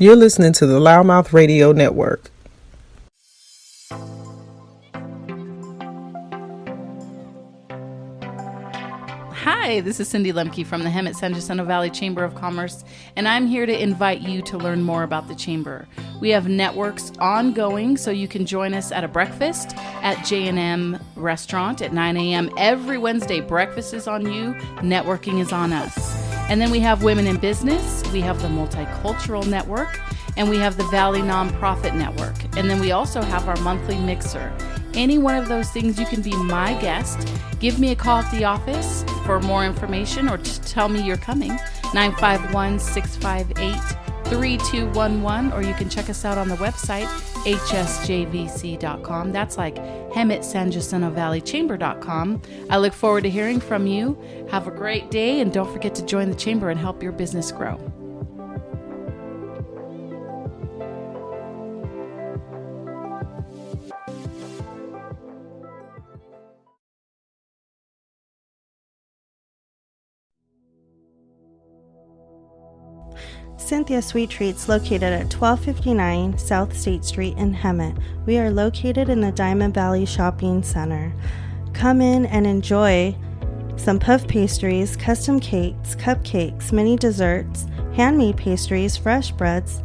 You're listening to the LouddMouth Radio Network. Hi, this is Cindy Lemke from the Hemet San Jacinto Valley Chamber of Commerce, and I'm here to invite you to learn more about the Chamber. We have networks ongoing, so you can join us at a breakfast at J&M Restaurant at 9 a.m. every Wednesday. Breakfast is on you, networking is on us. And then we have Women in Business, we have the Multicultural Network, and we have the Valley Nonprofit Network. And then we also have our monthly mixer. Any one of those things, you can be my guest. Give me a call at the office for more information or tell me you're coming. 951-658-3211, or you can check us out on the website, hsjvc.com. That's like Hemet San Jacinto Valley Chamber.com. I look forward to hearing from you. Have a great day, and don't forget to join the Chamber and help your business grow. Cynthia Sweet Treats, located at 1259 South State Street in Hemet. We are located in the Diamond Valley Shopping Center. Come in and enjoy some puff pastries, custom cakes, cupcakes, mini desserts, handmade pastries, fresh breads,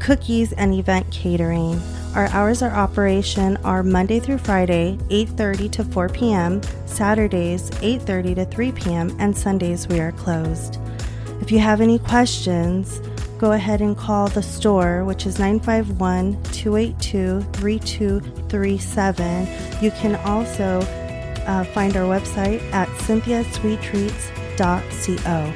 cookies, and event catering. Our hours of operation are Monday through Friday, 8:30 to 4 p.m., Saturdays, 8:30 to 3 p.m., and Sundays we are closed. If you have any questions, go ahead and call the store, which is 951-282-3237. You can also find our website at cynthiasweettreats.co.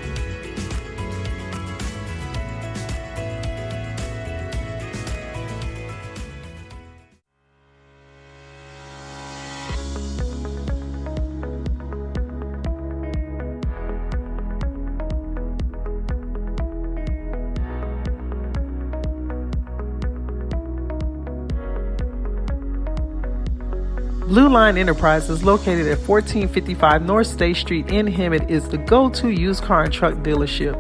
Blue Line Enterprises, located at 1455 North State Street in Hemet, is the go-to used car and truck dealership,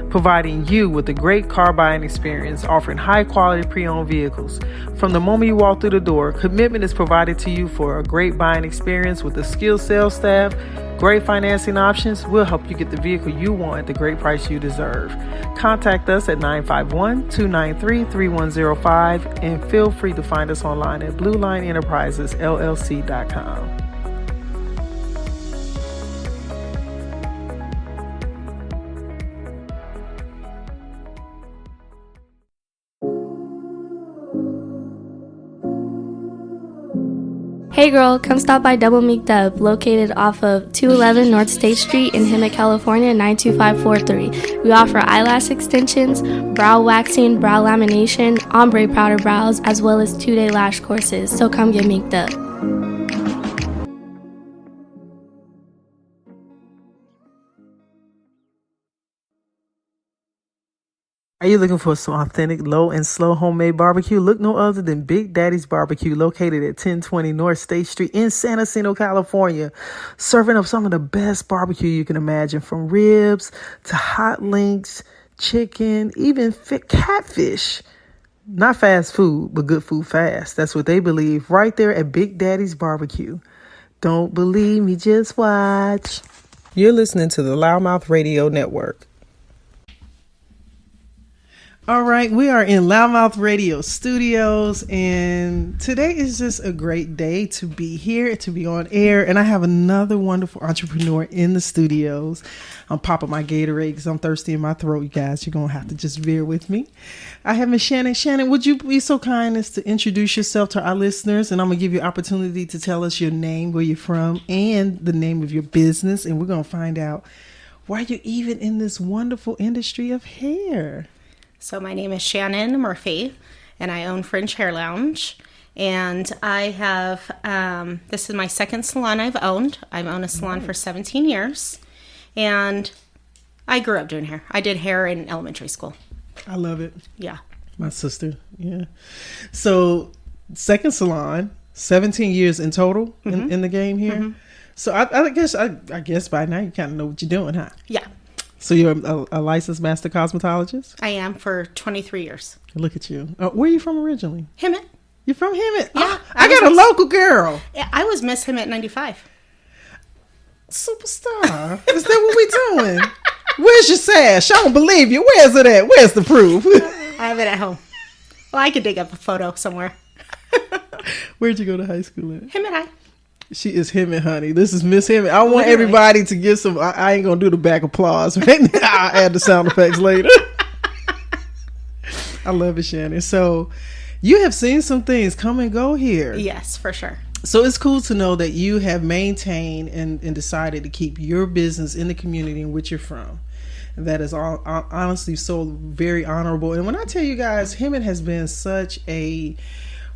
providing you with a great car buying experience, offering high-quality pre-owned vehicles. From the moment you walk through the door, commitment is provided to you for a great buying experience with a skilled sales staff, great financing options. We'll help you get the vehicle you want at the great price you deserve. Contact us at 951-293-3105 and feel free to find us online at BlueLineEnterprisesLLC.com. Hey girl, come stop by Double Meek Dub, located off of 211 North State Street in Hemet, California, 92543. We offer eyelash extensions, brow waxing, brow lamination, ombre powder brows, as well as 2-day lash courses, so come get meeked up. Are you looking for some authentic, low and slow homemade barbecue? Look no other than Big Daddy's Barbecue, located at 1020 North State Street in San Jacinto, California. Serving up some of the best barbecue you can imagine, from ribs to hot links, chicken, even catfish. Not fast food, but good food fast. That's what they believe right there at Big Daddy's Barbecue. Don't believe me, just watch. You're listening to the LouddMouth Radio Network. All right, we are in LouddMouth Radio Studios, and today is just a great day to be here, to be on air, and I have another wonderful entrepreneur in the studios. I'm popping my Gatorade because I'm thirsty in my throat, you guys. You're going to have to just bear with me. I have Miss Shannon. Shannon, would you be so kind as to introduce yourself to our listeners, and I'm going to give you an opportunity to tell us your name, where you're from, and the name of your business, and we're going to find out why you're even in this wonderful industry of hair. So my name is Shannon Murphy, and I own Fringe Hair Lounge. And I have, this is my second salon I've owned. I've owned a salon for 17 years. And I grew up doing hair. I did hair in elementary school. I love it. Yeah. My sister. Yeah. So second salon, 17 years in total in the game here. Mm-hmm. So I guess by now you kind of know what you're doing, huh? Yeah. So you're a licensed master cosmetologist? I am for 23 years. Look at you. Where are you from originally? Hemet. You're from Hemet? Yeah. I got a local girl. I was Miss Hemet 95. Superstar. Is that what we doing? Where's your sash? I don't believe you. Where's it at? Where's the proof? I have it at home. Well, I could dig up a photo somewhere. Where'd you go to high school at? Hemet High. She is Hemet, honey. This is Miss Hemet. I want everybody to get some. I ain't gonna do the back applause right now. I'll add the sound effects later. I love it, Shannon. So you have seen some things come and go here. Yes, for sure. So it's cool to know that you have maintained and decided to keep your business in the community in which you're from. And that is all honestly so very honorable. And when I tell you guys, Hemet has been such a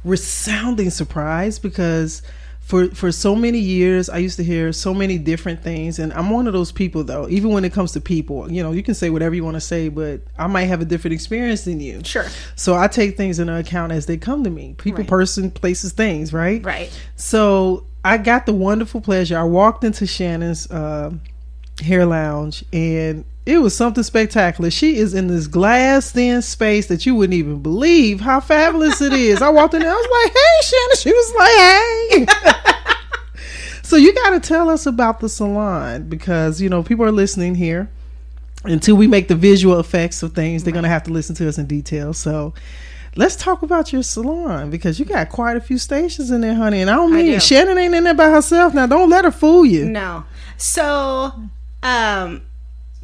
resounding surprise because for so many years I used to hear so many different things, and I'm one of those people though, even when it comes to people, you know, you can say whatever you want to say, but I might have a different experience than you. Sure. So I take things into account as they come to me. People, right. Person, places, things, right? Right. So I got the wonderful pleasure. I walked into Shannon's hair lounge and it was something spectacular. She is in this glass thin space that you wouldn't even believe how fabulous it is. I walked in there, I was like, hey, Shannon. She was like, hey. So you got to tell us about the salon because, you know, people are listening here. Until we make the visual effects of things, they're going to have to listen to us in detail. So let's talk about your salon because you got quite a few stations in there, honey. And I don't mean Shannon ain't in there by herself. Now, don't let her fool you. No. So,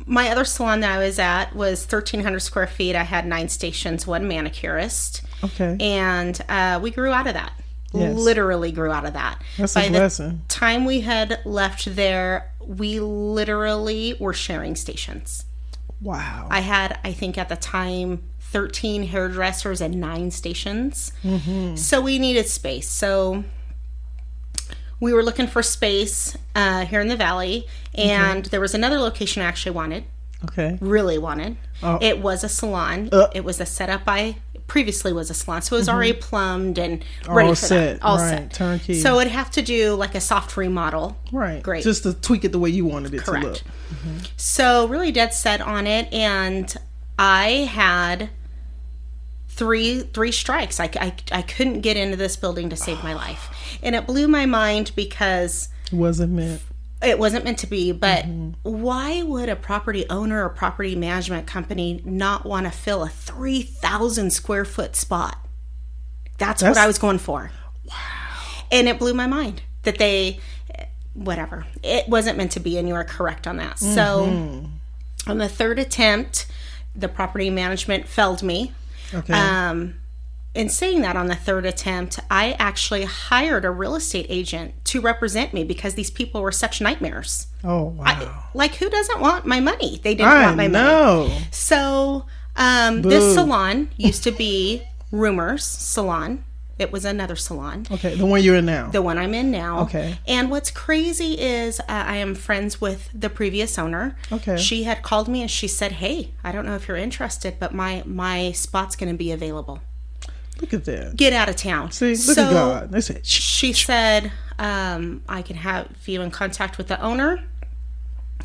my other salon that I was at was 1,300 square feet. I had 9 stations, 1 manicurist. Okay. And we grew out of that. Yes. Literally grew out of that. That's By a blessing. the time we had left there, we literally were sharing stations. Wow. I had, I think at the time, 13 hairdressers and 9 stations. Mm-hmm. So we needed space. So we were looking for space here in the Valley, and there was another location I actually wanted. Okay. Really wanted. Oh. It was a salon. It was a setup previously was a salon, so it was already plumbed and ready for that. All set. Turnkey. So it'd have to do like a soft remodel. Right. Great. Just to tweak it the way you wanted it Correct. to look. Mm-hmm. So really dead set on it, and I had three strikes. I couldn't get into this building to save my life, and it blew my mind because It wasn't meant to be. But why would a property owner or property management company not want to fill a 3,000 square foot spot? That's what I was going for. Wow. And it blew my mind that whatever. It wasn't meant to be, and you are correct on that. So on the 3rd attempt, the property management failed me. Okay. In saying that, on the 3rd attempt, I actually hired a real estate agent to represent me because these people were such nightmares. Oh, wow. Who doesn't want my money? They didn't want my money. So this salon used to be Rumors Salon. It was another salon. Okay, the one you're in now. The one I'm in now. Okay. And what's crazy is I am friends with the previous owner. Okay. She had called me and she said, hey, I don't know if you're interested, but my spot's going to be available. Look at that. Get out of town. See, look at God. They said, she said, I can have you in contact with the owner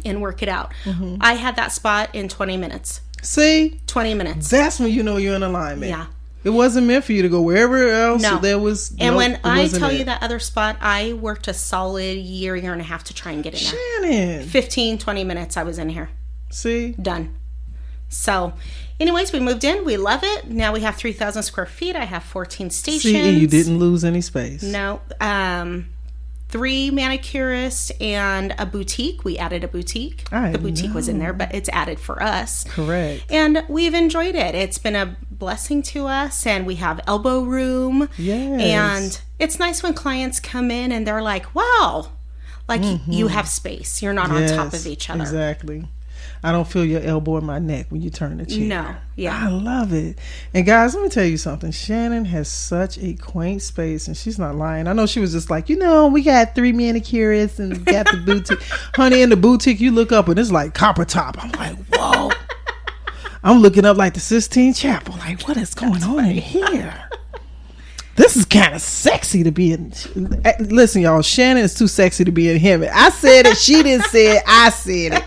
and work it out. Mm-hmm. I had that spot in 20 minutes. See? 20 minutes. That's when you know you're in alignment. Yeah. It wasn't meant for you to go wherever else. No. There was. And when I tell you that other spot, I worked a solid year and a half to try and get in there. Shannon. 15, 20 minutes I was in here. See? Done. So, anyways, we moved in. We love it. Now we have 3,000 square feet. I have 14 stations. See, and you didn't lose any space. No. 3 manicurists and a boutique. We added a boutique. The boutique was in there, but it's added for us. Correct. And we've enjoyed it. It's been a blessing to us, and we have elbow room. Yes. And it's nice when clients come in and they're like, wow, you have space. You're not on top of each other. Exactly. I don't feel your elbow in my neck when you turn the chair. No, yeah. I love it. And guys, let me tell you something. Shannon has such a quaint space, and she's not lying. I know she was just like, we got 3 manicurists and got the boutique. Honey, in the boutique, you look up and it's like copper top. I'm like, whoa. I'm looking up like the Sistine Chapel. Like, what is going on in here? This is kind of sexy to be in. Listen, y'all, Shannon is too sexy to be in Hemet. I said it. She didn't say it. I said it.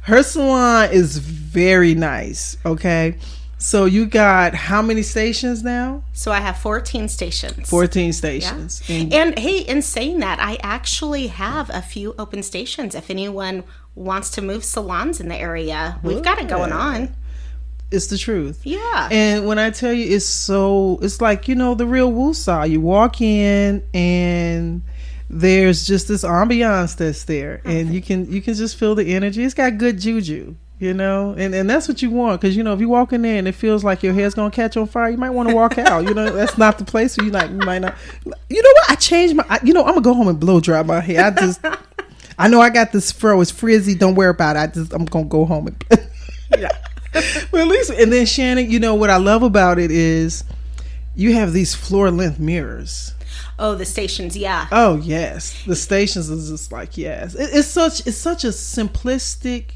Her salon is very nice. Okay. So you got how many stations now? So I have 14 stations. 14 stations. Yeah. And hey, in saying that, I actually have a few open stations. If anyone wants to move salons in the area, we've got it going on. It's the truth. Yeah. And when I tell you, it's like, the real woosah. You walk in and there's just this ambiance that's there. And you can just feel the energy. It's got good juju. And that's what you want, because if you walk in there and it feels like your hair's gonna catch on fire, you might want to walk out. That's not the place where you might not. You know what? I changed my. I'm gonna go home and blow dry my hair. I know I got this fro. It's frizzy. Don't worry about it. I'm gonna go home and. Yeah. Well, at least, and then Shannon, what I love about it is you have these floor length mirrors. Oh, the stations, yeah. Oh yes, the stations is just like yes. It's such a simplistic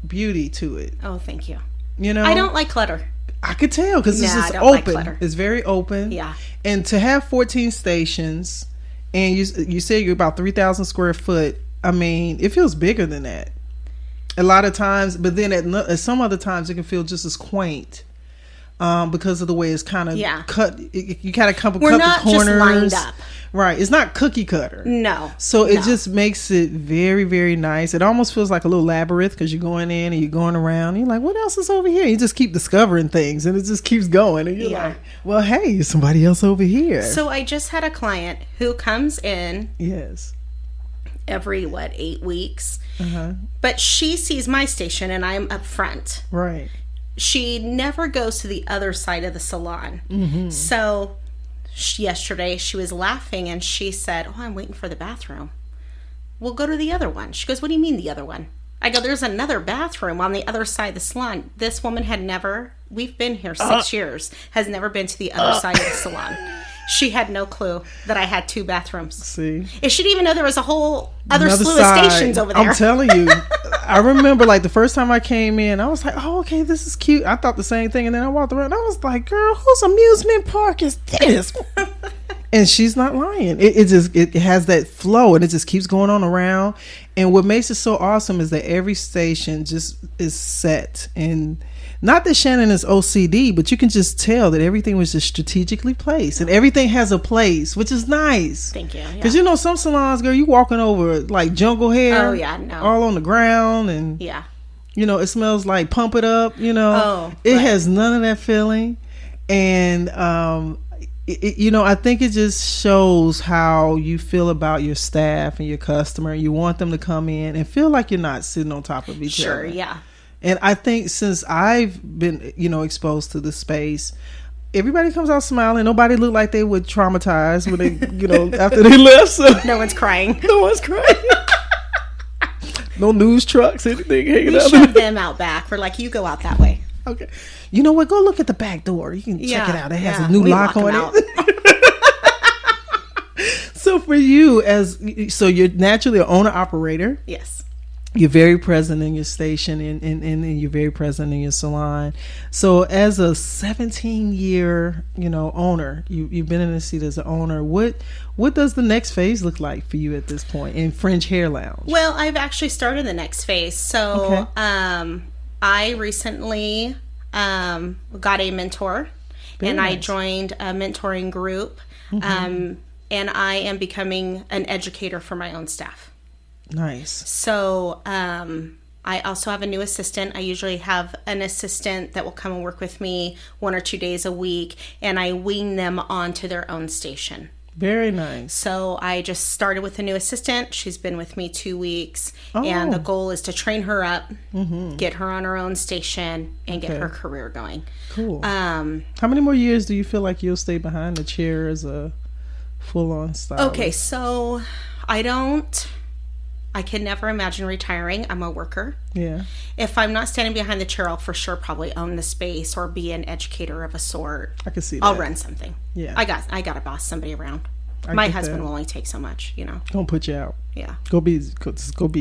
beauty to it. Oh, thank you. I don't like clutter. I could tell, because it's just open. Like, it's very open. Yeah. And to have 14 stations, and you say you're about 3,000 square foot. I mean, it feels bigger than that a lot of times. But then at some other times, it can feel just as quaint. Because of the way it's kind of cut. You kind of cut the corners. We're not just lined up. Right. It's not cookie cutter. No. So it just makes it very, very nice. It almost feels like a little labyrinth, because you're going in and you're going around. And you're like, what else is over here? You just keep discovering things, and it just keeps going. And you're like, well, hey, there's somebody else over here. So I just had a client who comes in. Yes. Every 8 weeks. Uh-huh. But she sees my station and I'm up front. Right. She never goes to the other side of the salon. Mm-hmm. So yesterday she was laughing and she said, oh, I'm waiting for the bathroom. We'll go to the other one. She goes, what do you mean the other one? I go, there's another bathroom on the other side of the salon. This woman had never, we've been here 6 years, has never been to the other side of the salon. She had no clue that I had 2 bathrooms. See? And she didn't even know there was a whole other slew side. of stations over there. I'm telling you. I remember the first time I came in, I was like, oh, okay, this is cute. I thought the same thing. And then I walked around, I was like, girl, whose amusement park is this? And she's not lying. It has that flow, and it just keeps going on around. And what makes it so awesome is that every station just is set. And not that Shannon is OCD, but you can just tell that everything was just strategically placed, and everything has a place, which is nice. Thank you. Because some salons, girl, you walking over like jungle hair. Oh yeah, no. All on the ground, and yeah, it smells like pump it up. It has none of that feeling, and I think it just shows how you feel about your staff and your customer. You want them to come in and feel like you're not sitting on top of each other. Sure, yeah. And I think since I've been, exposed to the space, everybody comes out smiling. Nobody looked like they were traumatized when they, after they left. So no one's crying. No one's crying. No news trucks, anything hanging out. We shove them out back. We're like, you go out that way. Okay. You know what? Go look at the back door. You can check it out. It has a new we lock on it. So for you, you're naturally an owner-operator. Yes. You're very present in your station, and you're very present in your salon. So as a 17-year, owner, you've been in the seat as an owner. What does the next phase look like for you at this point in Fringe Hair Lounge? Well, I've actually started the next phase. So I recently got a mentor, very nice. I joined a mentoring group, and I am becoming an educator for my own staff. Nice. So I also have a new assistant. I usually have an assistant that will come and work with me 1 or 2 days a week, and I wean them onto their own station. Very nice. So I just started with a new assistant. She's been with me 2 weeks, and the goal is to train her up, get her on her own station, and get her career going. Cool. How many more years do you feel like you'll stay behind the chair as a full-on stylist? Okay, so I can never imagine retiring. I'm a worker. Yeah. If I'm not standing behind the chair, I'll for sure probably own the space or be an educator of a sort. I can see that. I'll run something. Yeah. I got to boss somebody around. My husband will only take so much, Don't put you out. Yeah. Go be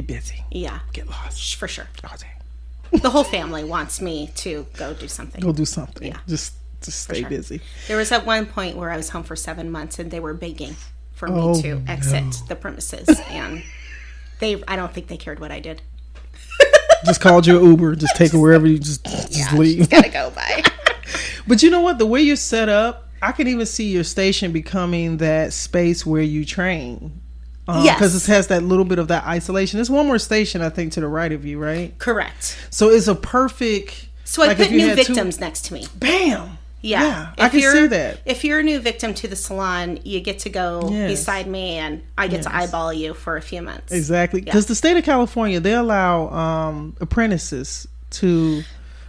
busy. Yeah. Get lost. For sure. Oh, dang. The whole family wants me to go do something. Go do something. Yeah. Just stay busy. There was at one point where I was home for 7 months and they were begging for me to exit the premises, and I don't think they cared what I did. Just called you an Uber. Just take her wherever you just leave. Just gotta go by. But you know what? The way you're set up, I can even see your station becoming that space where you train. Yes. Because it has that little bit of that isolation. There's one more station, I think, to the right of you, right? Correct. So it's a perfect... So I put new victims next to me. Bam! Yeah. I can see that. If you're a new victim to the salon, you get to go beside me and I get to eyeball you for a few months. Exactly. Because the state of California, they allow apprentices to...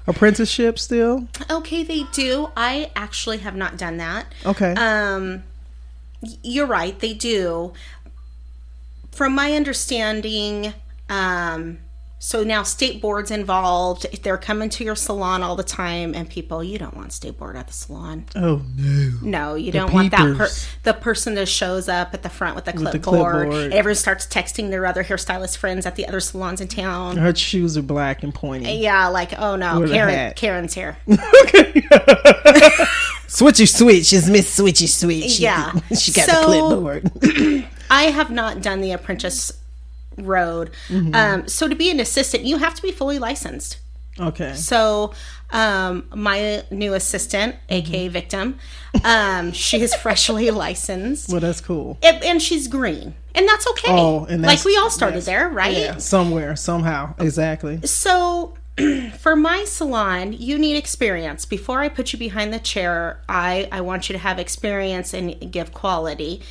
Apprenticeship still? Okay, they do. I actually have not done that. Okay. You're right, they do. From my understanding, so now state board's involved. They're coming to your salon all the time, and people, you don't want state board at the salon. Oh, no. No, you don't want that the person that shows up at the front with the clipboard. Everyone starts texting their other hairstylist friends at the other salons in town. Her shoes are black and pointy. Yeah, like, oh no, Karen's here. Switchy switch is Miss Switchy Switch. Yeah. She got the clipboard. I have not done the apprentice road. So to be an assistant, you have to be fully licensed. Okay. So my new assistant, aka victim, she is freshly licensed. Well, that's cool. And she's green. And that's okay. Oh, and that's, like we all started there, right? Yeah, somewhere, somehow. Exactly. So for my salon, you need experience. Before I put you behind the chair, I want you to have experience and give quality.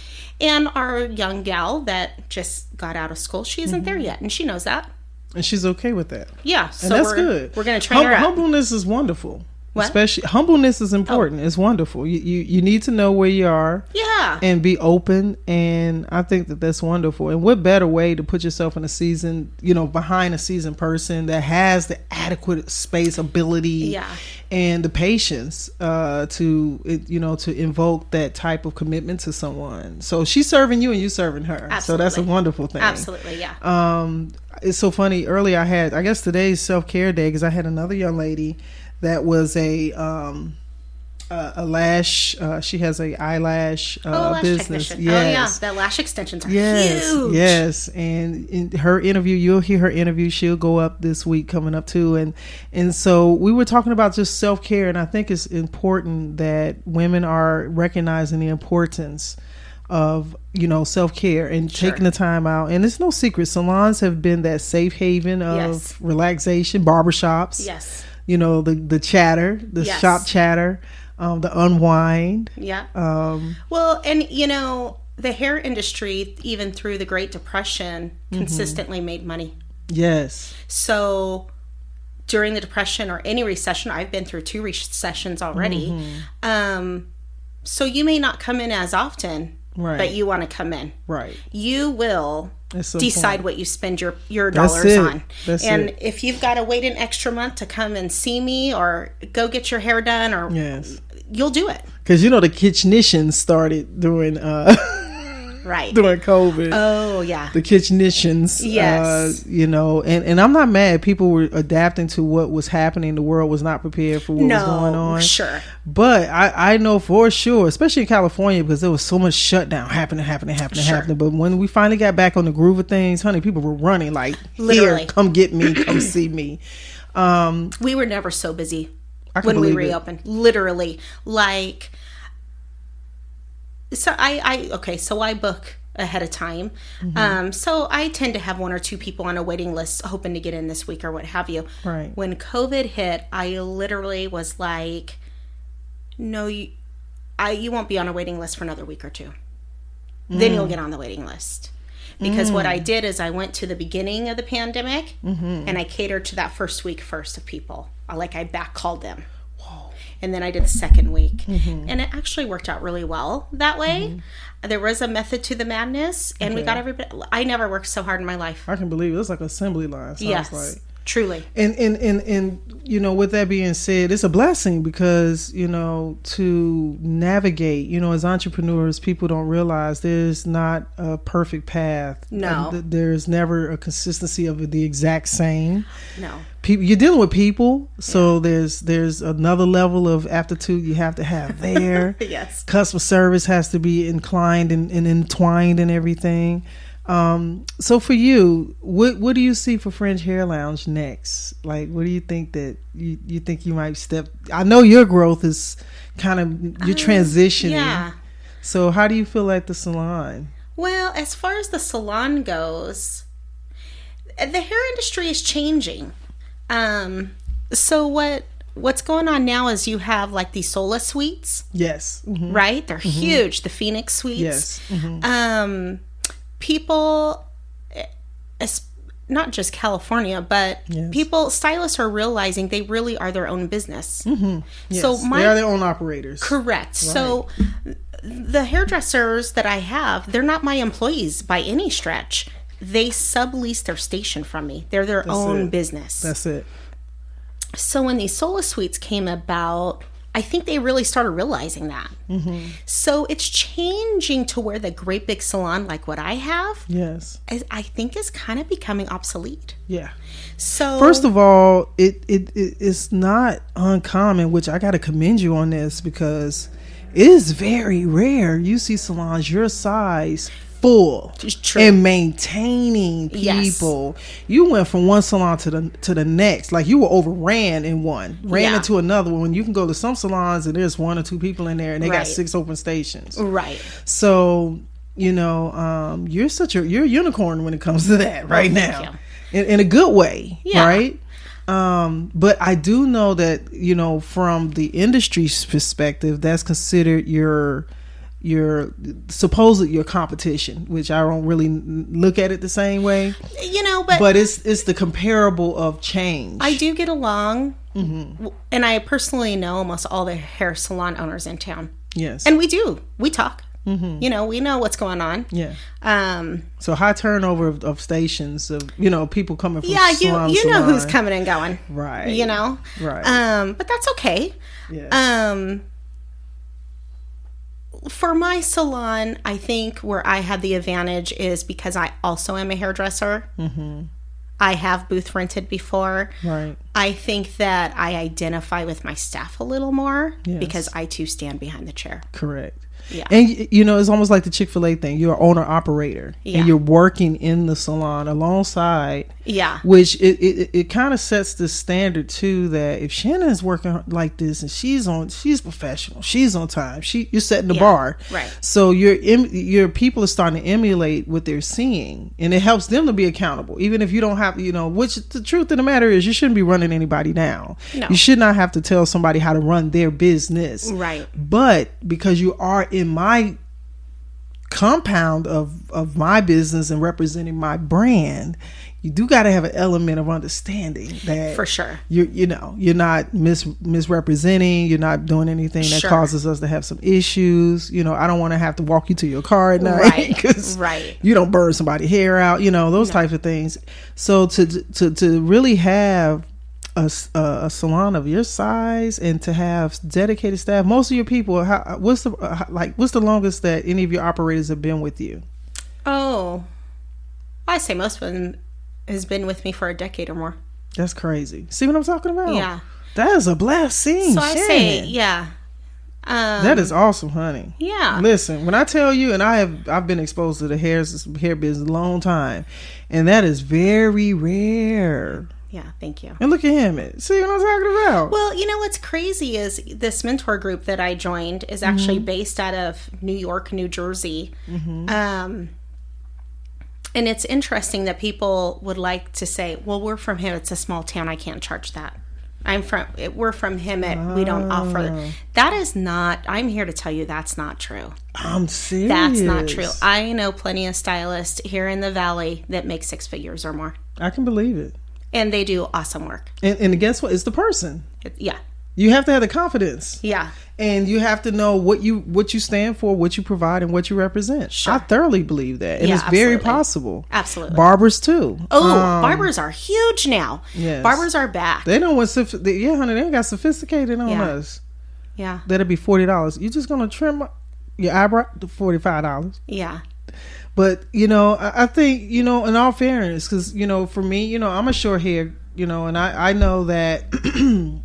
And our young gal that just got out of school, she isn't there yet, and she knows that. And she's okay with that. Yeah, so and that's good. We're going to train her up. Humbleness is wonderful. What? Especially humbleness is important. It's wonderful. You need to know where you are. Yeah. And be open. And I think that's wonderful. And what better way to put yourself in a season, behind a seasoned person that has the adequate space, ability, and the patience to invoke that type of commitment to someone. So she's serving you and you serving her. Absolutely. So that's a wonderful thing. Absolutely, yeah. It's so funny. Earlier I guess today's self-care day because I had another young lady that was a lash. She has a eyelash lash business. Technician. Yes. Oh yeah, the lash extensions are huge. Yes, and in her interview, you'll hear her interview. She'll go up this week, coming up too, and so we were talking about just self-care, and I think it's important that women are recognizing the importance of self-care and taking the time out. And it's no secret, salons have been that safe haven of relaxation. Barbershops, the chatter, the shop chatter, the unwind. Well, and the hair industry, even through the Great Depression, consistently made money. Yes. So during the Depression or any recession, I've been through 2 recessions already. So you may not come in as often, but you want to come in. Right. You will decide what you spend your dollars on. And if you've got to wait an extra month to come and see me or go get your hair done, or you'll do it. Because the kitchenicians started during during COVID. Oh yeah, the kitchenicians. Yes. And I'm not mad. People were adapting to what was happening. The world was not prepared for what was going on. Sure. But I know for sure, especially in California, because there was so much shutdown happening. But when we finally got back on the groove of things, honey, people were running like, literally, here, come get me, come see me. We were never so busy when we reopened. Literally, like. So I book ahead of time. So I tend to have 1 or 2 people on a waiting list hoping to get in this week or what have you. Right. When COVID hit, I literally was like, no, you won't be on a waiting list for another week or 2. Then you'll get on the waiting list. Because what I did is I went to the beginning of the pandemic and I catered to that first week of people. I back called them. And then I did the second week. And it actually worked out really well that way. There was a method to the madness, and we got everybody. I never worked so hard in my life. I can believe it. It's like assembly line. Yes, like. Truly. And with that being said, it's a blessing because, to navigate, as entrepreneurs, people don't realize there's not a perfect path. No. There's never a consistency of the exact same. No. You're dealing with people, so there's another level of aptitude you have to have there. Yes. Customer service has to be inclined and entwined in everything. So for you, what do you see for Fringe Hair Lounge next? Like, what do you think that you think you might step? I know your growth is kind of, you're transitioning. Yeah. So how do you feel like the salon? Well, as far as the salon goes, the hair industry is changing. So what's going on now is you have like these Sola suites. Yes. Mm-hmm. Right? They're huge. The Phoenix suites. Yes. Mm-hmm. People, not just California, but people, stylists are realizing they really are their own business. Mm-hmm. Yes. So they are their own operators. Correct. Right. So the hairdressers that I have, they're not my employees by any stretch. They sublease their station from me. They're their own business. That's it. So when these Sola suites came about, I think they really started realizing that. Mm-hmm. So it's changing to where the great big salon like what I have, I think is kind of becoming obsolete. Yeah. So first of all, it's not uncommon, which I got to commend you on this, because it is very rare you see salons your size full and maintaining people. You went from one salon to the next, like you were overran in one, ran into another one. You can go to some salons and there's 1 or 2 people in there and they got 6 open stations. Right. So you're a unicorn when it comes to that right now, in a good way. Right. But I do know that, from the industry's perspective, that's considered your supposedly your competition, which I don't really look at it the same way, but it's the comparable of change. I do get along, and I personally know almost all the hair salon owners in town. Yes. And we talk. We know what's going on. Yeah. So high turnover of stations of people coming from salon. You know who's coming and going, right? Right. But that's okay. Yeah. For my salon, I think where I have the advantage is because I also am a hairdresser. Mm-hmm. I have booth rented before. Right. I think that I identify with my staff a little more because I too stand behind the chair. Correct. Yeah. And it's almost like the Chick-fil-A thing. You're an owner operator and you're working in the salon alongside. Yeah. Which it kind of sets the standard too, that if Shannon is working like this and she's professional, she's on time, you're setting the bar. Right. So your people are starting to emulate what they're seeing, and it helps them to be accountable. Even if you don't have, which the truth of the matter is, you shouldn't be running anybody down. No. You should not have to tell somebody how to run their business. Right. But because you are in my compound of my business and representing my brand, you do got to have an element of understanding that for sure you're not misrepresenting, you're not doing anything that causes us to have some issues. I don't want to have to walk you to your car at night because you don't burn somebody's hair out, those types of things. So to really have a salon of your size and to have dedicated staff, most of your people, what's the longest that any of your operators have been with you? I say most of them has been with me for a decade or more. That's crazy. See what I'm talking about? Yeah. That is a blessing. So I say, that is awesome, honey. Yeah. Listen, when I tell you, and I've been exposed to the hair business a long time, and that is very rare. Yeah, thank you. And look at Hemet. See what I'm talking about? Well, what's crazy is this mentor group that I joined is actually based out of New York, New Jersey. Mm-hmm. And it's interesting that people would like to say, well, we're from Hemet. It's a small town. I can't charge that. We're from Hemet. We don't offer. That is not, I'm here to tell you that's not true. I'm serious. That's not true. I know plenty of stylists here in the Valley that make 6 figures or more. I can believe it. And they do awesome work. And guess what? It's the person. Yeah. You have to have the confidence. Yeah. And you have to know what you stand for, what you provide, and what you represent. Sure. I thoroughly believe that. And it's very possible. Absolutely. Barbers too. Barbers are huge now. Yes. Barbers are back. They don't want honey, they got sophisticated on us. Yeah. That'll be $40. You're just gonna trim your eyebrow to $45. Yeah. But I think in all fairness, because for me, I'm a short hair, and I know that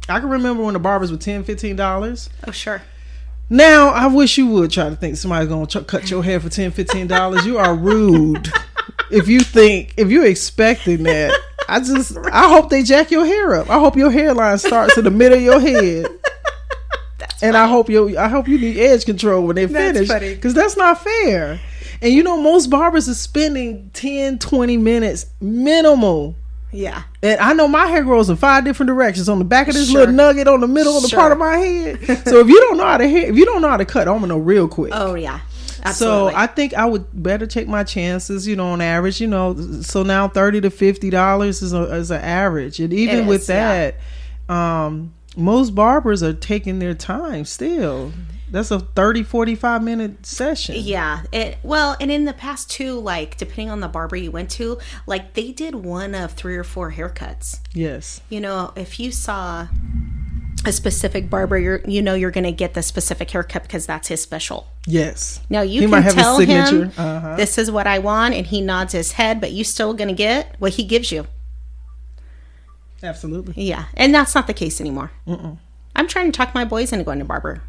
I can remember when the barbers were $10-15. Oh sure. Now I wish you would try to think somebody's gonna cut your hair for $10-15. You are rude. if you're expecting that, I hope they jack your hair up. I hope your hairline starts in the middle of your head. And I hope you need edge control when they finish, because that's not fair. And you know, most barbers are spending 10-20 minutes minimal. Yeah. And I know my hair grows in 5 different directions, on the back of this little nugget, on the middle of the part of my head. So if you don't know how to cut, I'm gonna know real quick. Oh yeah. Absolutely. So I think I would better take my chances, you know, on average, you know. So now $30 to $50 is an average. And even with that, most barbers are taking their time still. That's a 30-45 minute session. Yeah. And in the past too, like, depending on the barber you went to, like, they did one of 3 or 4 haircuts. Yes. You know, if you saw a specific barber, you're going to get the specific haircut because that's his special. Yes. Now you can tell him, this is what I want, and he nods his head, but you still going to get what he gives you. Absolutely. Yeah. And that's not the case anymore. I'm trying to talk my boys into going to barber.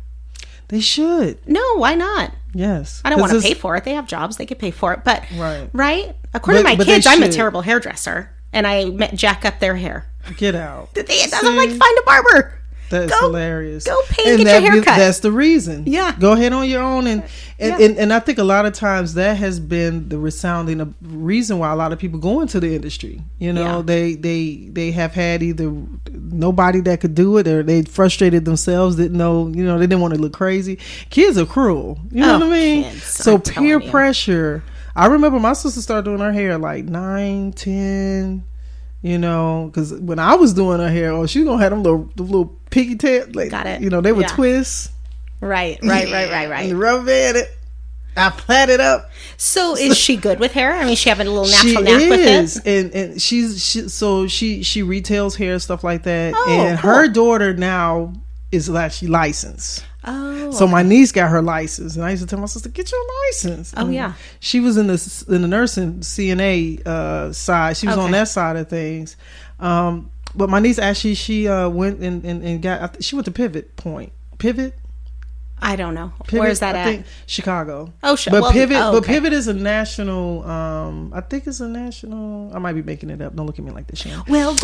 They should. No, why not? Yes. I don't want to pay for it. They have jobs. They could pay for it. But, right? According to my kids, I'm a terrible hairdresser. And I jack up their hair. Get out. I'm like, find a barber. That's hilarious. Go pay and get your haircut. That's the reason. Yeah. Go ahead on your own. And I think a lot of times that has been the resounding reason why a lot of people go into the industry. You know, they have had either nobody that could do it, or they frustrated themselves, didn't know, you know, they didn't want to look crazy. Kids are cruel. You know what I mean? Kids, so peer pressure. I remember my sister started doing her hair at like 9, 10. You know, because when I was doing her hair, she was gonna have them little pigtail. Like, got it. You know, they would twist. Right. And rubber band it. I plait it up. So is she good with hair? I mean, she have a little natural knack with it. And she retails hair, stuff like that. And her daughter now is actually licensed. Oh. So my niece got her license, and I used to tell my sister, "Get your license." Oh, yeah. She was in the nursing CNA side. She was on that side of things. But my niece actually, she went and got. She went to Pivot. I don't know. Pivot, Where's that at? I think Chicago. Oh, but Pivot is a national. I think it's a national. I might be making it up. Don't look at me like this, Shannon. Well,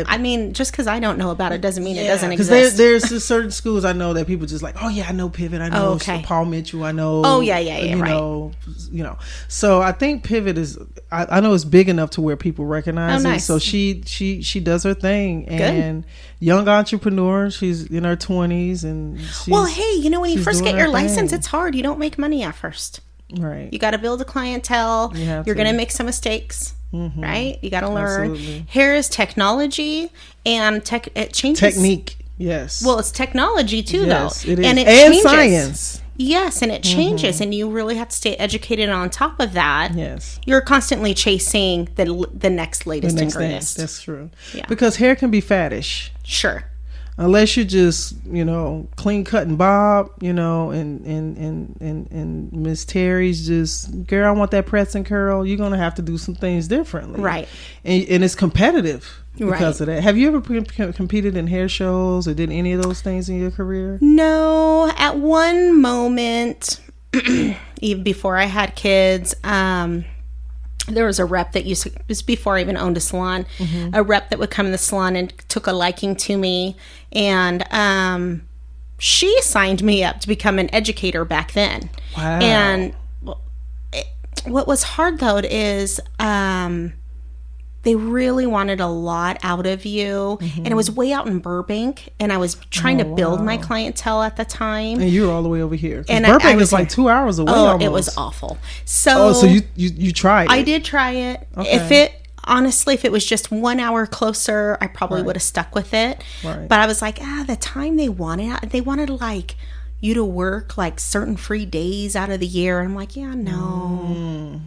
I mean, just because I don't know about it doesn't mean it doesn't exist. Because there's certain schools I know that people just like, oh yeah, I know Pivot. I know Paul Mitchell. I know. Oh yeah, you know. So I think Pivot is. I know it's big enough to where people recognize it. So she does her thing, and young entrepreneur. She's in her 20s, and hey, you know, when you first get your license, it's hard. You don't make money at first. Right. You got to build a clientele. You're going to make some mistakes. Right? You got to learn. Absolutely. Hair is technology, and it changes. Technique. Yes. Well, it's technology too, though. It is. And it changes. Science. Yes, and it changes, and you really have to stay educated on top of that. Yes. You're constantly chasing the next latest and greatest. That's true. Yeah. Because hair can be faddish. Sure. Unless you just, you know, clean cut and bob, you know, and Miss Terry's just, girl, I want that press and curl. You're gonna have to do some things differently, right? And it's competitive because of that. Have you ever competed in hair shows or did any of those things in your career? No, at one moment, even before I had kids, there was a rep that used to, this was before I even owned a salon, a rep that would come in the salon and took a liking to me. And she signed me up to become an educator back then. Wow. And what was hard, though, is they really wanted a lot out of you. And it was way out in Burbank. And I was trying to build my clientele at the time. And you were all the way over here. And Burbank is like 2 hours away almost. It was awful. So you tried it. I did try it. Okay. If it was just 1 hour closer, I probably would have stuck with it. Right. But I was like, the time they wanted like you to work like certain free days out of the year. And I'm like, no.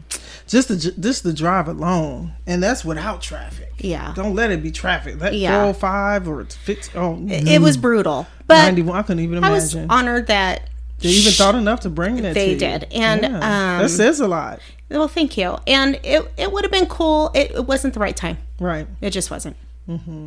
Just the drive alone, and that's without traffic. Yeah, don't let it be traffic. That 405 or it's it was brutal. But 91, I couldn't even imagine. I was honored that they even thought enough to bring that. They did, and that says a lot. Well, thank you. And it would have been cool. It wasn't the right time. Right. It just wasn't.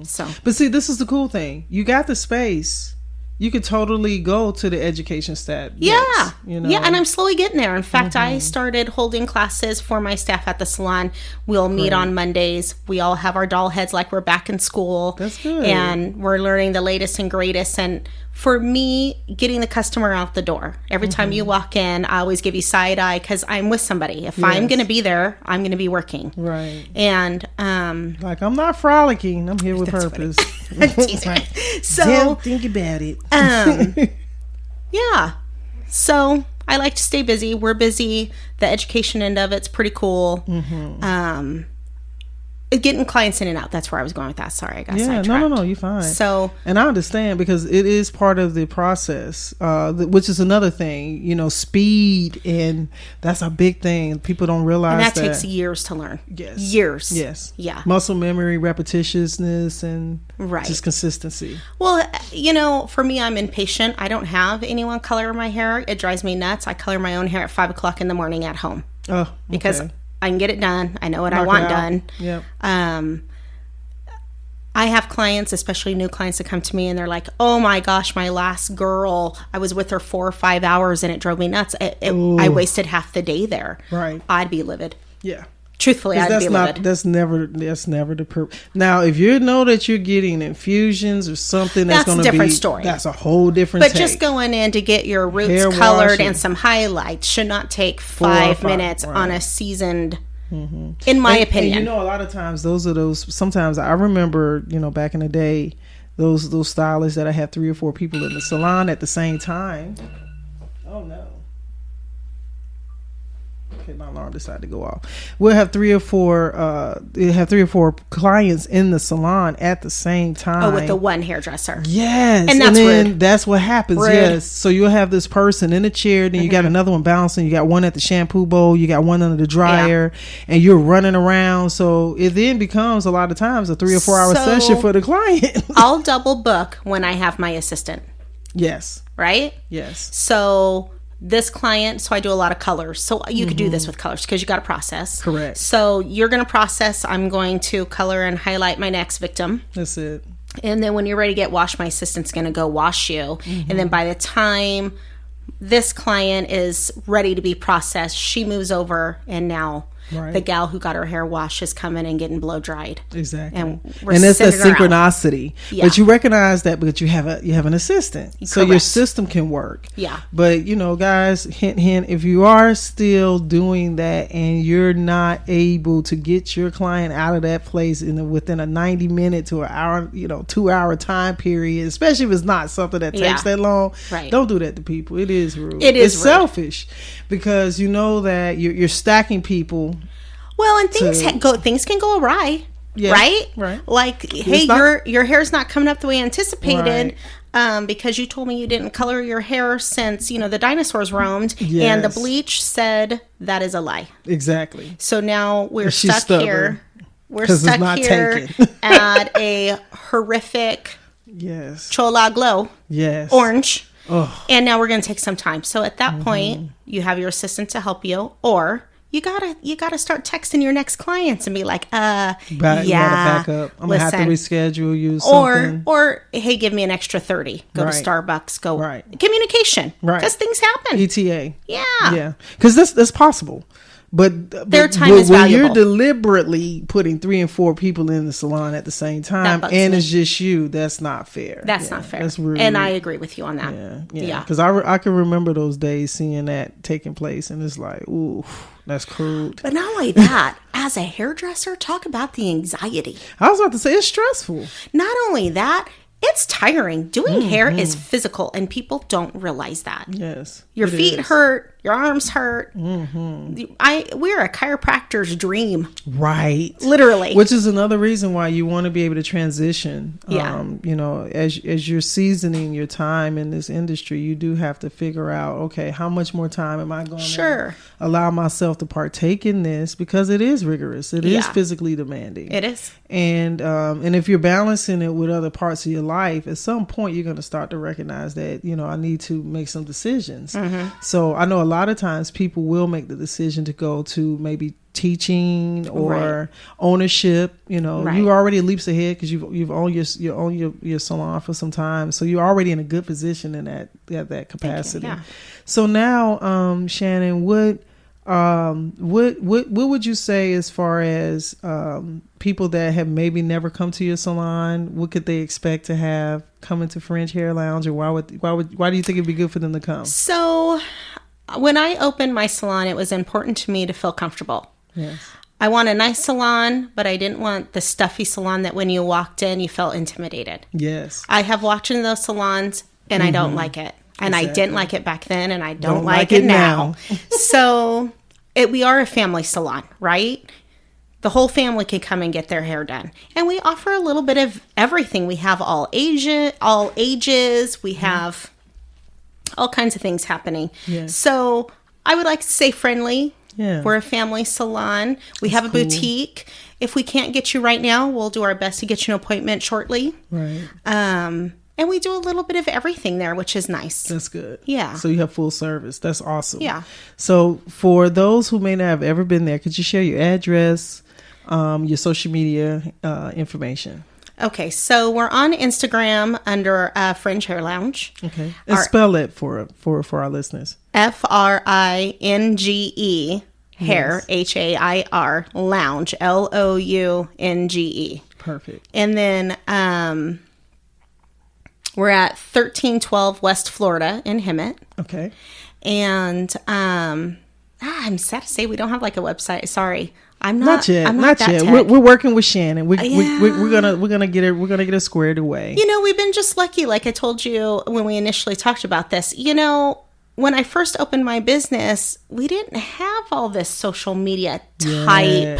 So, but see, this is the cool thing. You got the space. you could totally go to the education stat. Yeah. Yes, you know? Yeah, and I'm slowly getting there. In fact, I started holding classes for my staff at the salon. We'll meet on Mondays. We all have our doll heads like we're back in school. That's good. And we're learning the latest and greatest. And for me, getting the customer out the door. Every time you walk in, I always give you side eye because I'm with somebody. If I'm going to be there, I'm going to be working. Right. And like, I'm not frolicking. I'm here with purpose. so Don't think about it. yeah. So I like to stay busy. We're busy. The education end of it's pretty cool. Getting clients in and out. That's where I was going with that. Sorry, I got sidetracked. No, you're fine. So, and I understand because it is part of the process, which is another thing, you know, speed, and that's a big thing. People don't realize and that takes years to learn. Yes. Years. Yes. Yeah. Muscle memory, repetitiousness, and right. just consistency. Well, you know, for me, I'm impatient. I don't have anyone color my hair. It drives me nuts. I color my own hair at 5 o'clock in the morning at home. Oh, okay. Because I can get it done. I know what I want done. Yep. I have clients, especially new clients that come to me and they're like, oh my gosh, my last girl, I was with her 4 or 5 hours and it drove me nuts. I wasted half the day there. Right. I'd be livid. Yeah. Truthfully, I'd be livid. That's never the purpose. Now, if you know that you're getting infusions or something that's going to be... That's a different story. That's a whole different But just going in to get your roots hair colored washing. and some highlights should not take 5 minutes on a seasoned... In my opinion. And you know, a lot of times sometimes I remember, you know, back in the day, those stylists that I had 3 or 4 people in the salon at the same time. Oh no. Okay, my alarm decided to go off. We'll have 3 or 4 clients in the salon at the same time. Oh, with the one hairdresser. Yes. And that's rude. That's what happens. Rude. Yes. So you'll have this person in a chair, then you got another one bouncing, you got one at the shampoo bowl, you got one under the dryer, and you're running around. So it then becomes a lot of times a 3 or 4 hour session for the client. I'll double book when I have my assistant. Yes. Right? Yes. So this client, so I do a lot of colors. So you could do this with colors because you got to process. Correct. So you're going to process. I'm going to color and highlight my next victim. That's it. And then when you're ready to get washed, my assistant's going to go wash you. And then by the time this client is ready to be processed, she moves over and now the gal who got her hair washed is coming and getting blow dried. Exactly. And that's that sending her out. synchronicity. Yeah. But you recognize that because you have an assistant. So your system can work. Yeah. But you know, guys, hint hint, if you are still doing that and you're not able to get your client out of that place within a 90-minute to an hour, 2-hour time period, especially if it's not something that takes that long, don't do that to people. It is rude. It's rude. Selfish because you know that you're stacking people. Well, and things can go awry, right? Right. Like, hey, your hair's not coming up the way anticipated because you told me you didn't color your hair since, the dinosaurs roamed, and the bleach said that is a lie. Exactly. So now we're stuck here. We're stuck here at a horrific Chola Glow orange. Oh. And now we're going to take some time. So at that point, you have your assistant to help you, or you gotta start texting your next clients and be like, you gotta back up. I'm gonna have to reschedule you something. Or hey, give me an extra 30. Go to Starbucks. Go communication. Right. Because things happen. ETA. Yeah. Because that's possible. But their time is valuable. When you're deliberately putting 3 and 4 people in the salon at the same time, and it's just you, that's not fair. That's not fair. That's rude. And I agree with you on that. Yeah. Because I can remember those days seeing that taking place, and it's like, ooh, that's cruel. But not only that, as a hairdresser, talk about the anxiety. I was about to say it's stressful. Not only that, it's tiring. Doing hair is physical, and people don't realize that. Yes. Your feet hurt. Your arms hurt. We're a chiropractor's dream. Right. Literally. Which is another reason why you want to be able to transition. Yeah. As you're seasoning your time in this industry, you do have to figure out, okay, how much more time am I going to allow myself to partake in this? Because it is rigorous. It is physically demanding. It is. And if you're balancing it with other parts of your life, at some point you're going to start to recognize that, I need to make some decisions. So I know a lot of times people will make the decision to go to maybe teaching or ownership. You're already leaps ahead because you've owned your salon for some time, so you're already in a good position in that capacity. So now, Shannon, what would you say as far as people that have maybe never come to your salon? What could they expect to have coming to Fringe Hair Lounge, or why do you think it'd be good for them to come? So when I opened my salon, it was important to me to feel comfortable. Yes. I want a nice salon, but I didn't want the stuffy salon that when you walked in, you felt intimidated. Yes. I have walked in those salons and I don't like it. And I didn't like it back then, and I don't like it now. So we are a family salon, right? The whole family can come and get their hair done. And we offer a little bit of everything. We have all ages. We have all kinds of things happening. Yes. So I would like to say friendly. Yeah. We're a family salon. We have a boutique. If we can't get you right now, we'll do our best to get you an appointment shortly. Right. And we do a little bit of everything there, which is nice. That's good. Yeah. So you have full service. That's awesome. Yeah. So for those who may not have ever been there, could you share your address, your social media information? Okay. So we're on Instagram under Fringe Hair Lounge. Okay. And spell it for our listeners. FRINGE hair, HAIR, lounge, LOUNGE. Perfect. And then we're at 1312 West Florida in Hemet. Okay. And I'm sad to say we don't have like a website. Sorry. Not yet. We're working with Shannon. We're gonna get it squared away. We've been just lucky. Like I told you when we initially talked about this, when I first opened my business, we didn't have all this social media type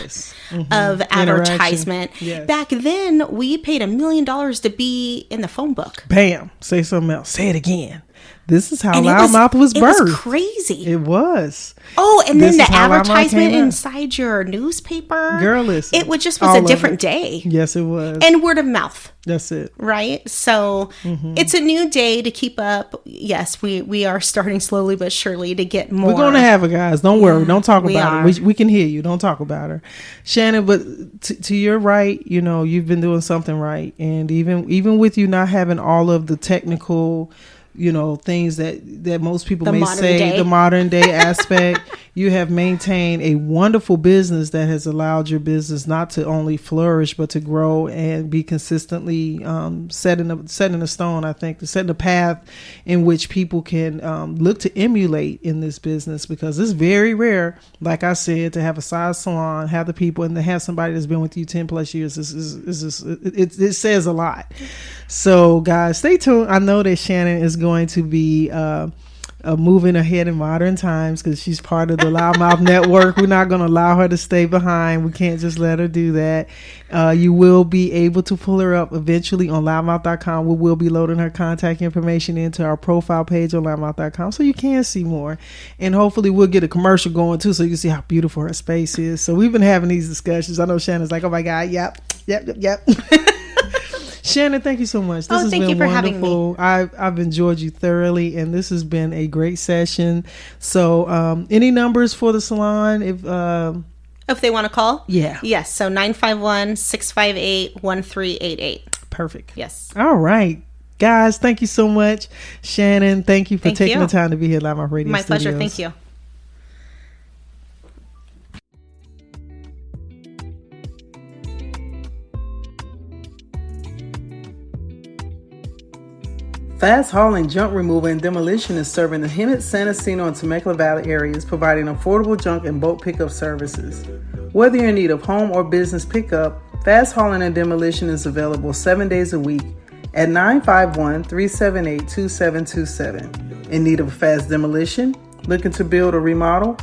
of advertisement. Yes. Back then, we paid $1 million to be in the phone book. Bam. Say something else. Say it again. This is how LouddMouth was birthed. It was crazy. It was. Oh, and then the advertisement inside your newspaper. Girl, listen. It was a different day. Yes, it was. And word of mouth. That's it. Right? So it's a new day to keep up. Yes, we are starting slowly but surely to get more. We're going to have her, guys. Don't worry. Don't talk about her. We can hear you. Don't talk about her. Shannon, but to your right, you've been doing something right. And even with you not having all of the technical things that most people the modern day aspect, you have maintained a wonderful business that has allowed your business not to only flourish, but to grow and be consistently setting a stone, I think, setting a path in which people can look to emulate in this business, because it's very rare, like I said, to have a size salon, have the people, and to have somebody that's been with you 10 plus years. It says a lot. So guys, stay tuned. I know that Shannon is going to be moving ahead in modern times because she's part of the LouddMouth network. We're not going to allow her to stay behind. We can't just let her do that. You will be able to pull her up eventually on LouddMouth.com. We will be loading her contact information into our profile page on LouddMouth.com so you can see more. And hopefully we'll get a commercial going too so you can see how beautiful her space is. So we've been having these discussions. I know Shannon's like, oh my God, yep. Shannon, thank you so much. This has been wonderful. I've enjoyed you thoroughly, and this has been a great session. So, any numbers for the salon if they want to call? Yeah. Yes. So 951-658-1388. Perfect. Yes. All right. Guys, thank you so much. Shannon, thank you for taking the time to be here at LouddMouth Radio My Studios. pleasure. Thank you. Fast Hauling Junk Removal and Demolition is serving the Hemet, San Jacinto, and Temecula Valley areas, providing affordable junk and bulk pickup services. Whether you're in need of home or business pickup, Fast Hauling and Demolition is available 7 days a week at 951-378-2727. In need of a fast demolition? Looking to build or remodel?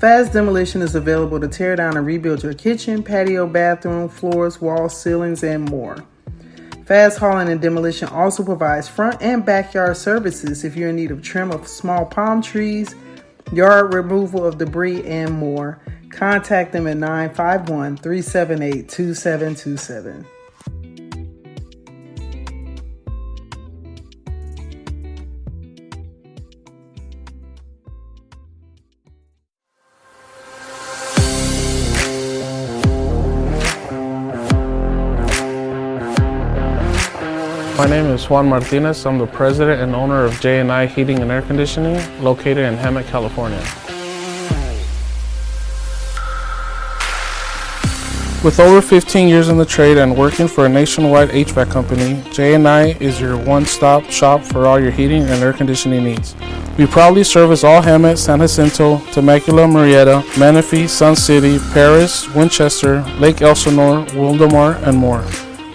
Fast Demolition is available to tear down and rebuild your kitchen, patio, bathroom, floors, walls, ceilings, and more. Fast Hauling and Demolition also provides front and backyard services if you're in need of trim of small palm trees, yard removal of debris, and more. Contact them at 951-378-2727. My name is Juan Martinez. I'm the president and owner of J&I Heating and Air Conditioning, located in Hemet, California. With over 15 years in the trade and working for a nationwide HVAC company, J&I is your one-stop shop for all your heating and air conditioning needs. We proudly service all Hemet, San Jacinto, Temecula, Murrieta, Menifee, Sun City, Paris, Winchester, Lake Elsinore, Wildomar, and more.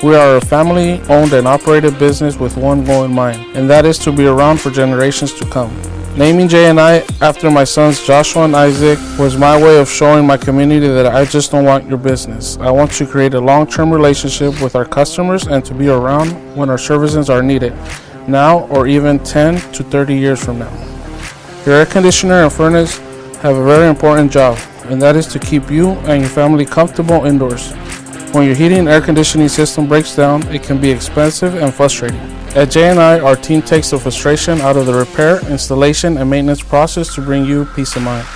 We are a family-owned and operated business with one goal in mind, and that is to be around for generations to come. Naming J&I after my sons Joshua and Isaac was my way of showing my community that I just don't want your business. I want to create a long-term relationship with our customers and to be around when our services are needed, now or even 10 to 30 years from now. Your air conditioner and furnace have a very important job, and that is to keep you and your family comfortable indoors. When your heating and air conditioning system breaks down, it can be expensive and frustrating. At J&I, our team takes the frustration out of the repair, installation, and maintenance process to bring you peace of mind.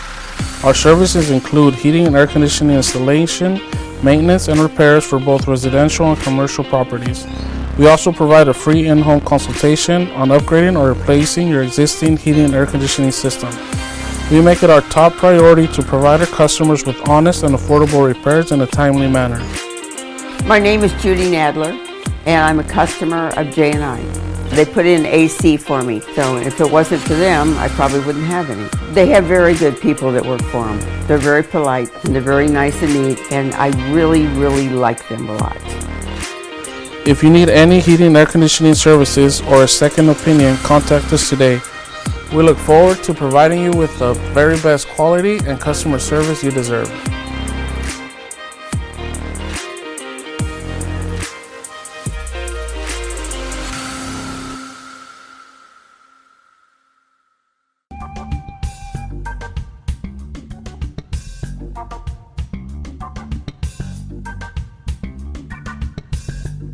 Our services include heating and air conditioning installation, maintenance, and repairs for both residential and commercial properties. We also provide a free in-home consultation on upgrading or replacing your existing heating and air conditioning system. We make it our top priority to provide our customers with honest and affordable repairs in a timely manner. My name is Judy Nadler, and I'm a customer of J&I. They put in AC for me, so if it wasn't for them, I probably wouldn't have any. They have very good people that work for them. They're very polite, and they're very nice and neat, and I really, really like them a lot. If you need any heating and air conditioning services or a second opinion, contact us today. We look forward to providing you with the very best quality and customer service you deserve.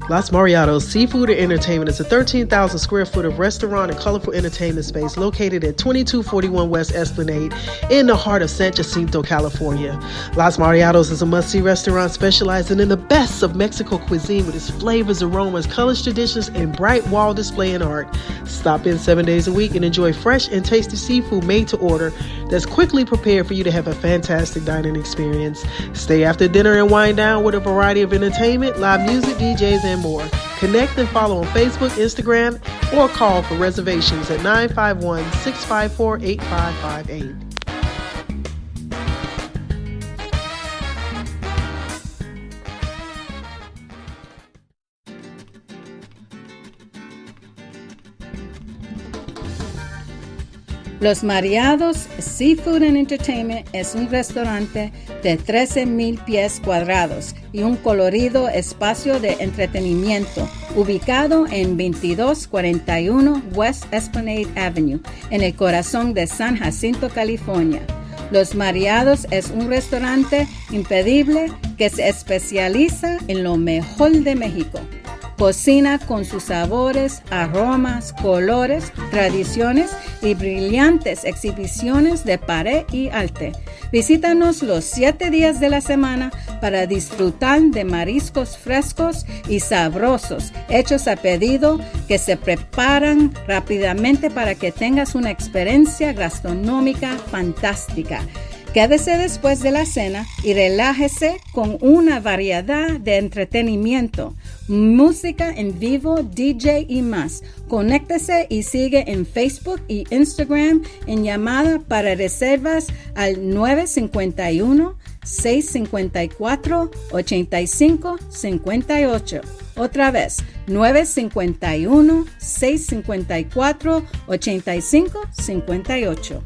Las Mariados Seafood and Entertainment is a 13,000 square foot of restaurant and colorful entertainment space located at 2241 West Esplanade in the heart of San Jacinto, California. Las Mariados is a must-see restaurant specializing in the best of Mexico cuisine with its flavors, aromas, colors, traditions, and bright wall display and art. Stop in 7 days a week and enjoy fresh and tasty seafood made to order that's quickly prepared for you to have a fantastic dining experience. Stay after dinner and wind down with a variety of entertainment, live music, DJs, and more. Connect and follow on Facebook, Instagram, or call for reservations at 951-654-8558. Los Mariados Seafood and Entertainment es un restaurante de 13,000 pies cuadrados y un colorido espacio de entretenimiento ubicado en 2241 West Esplanade Avenue, en el corazón de San Jacinto, California. Los Mariados es un restaurante impedible que se especializa en lo mejor de México. Cocina con sus sabores, aromas, colores, tradiciones y brillantes exhibiciones de pared y arte. Visítanos los 7 días de la semana para disfrutar de mariscos frescos y sabrosos, hechos a pedido que se preparan rápidamente para que tengas una experiencia gastronómica fantástica. Quédese después de la cena y relájese con una variedad de entretenimiento, música en vivo, DJ y más. Conéctese y sigue en Facebook y Instagram en llamada para reservas al 951-654-8558. Otra vez, 951-654-8558.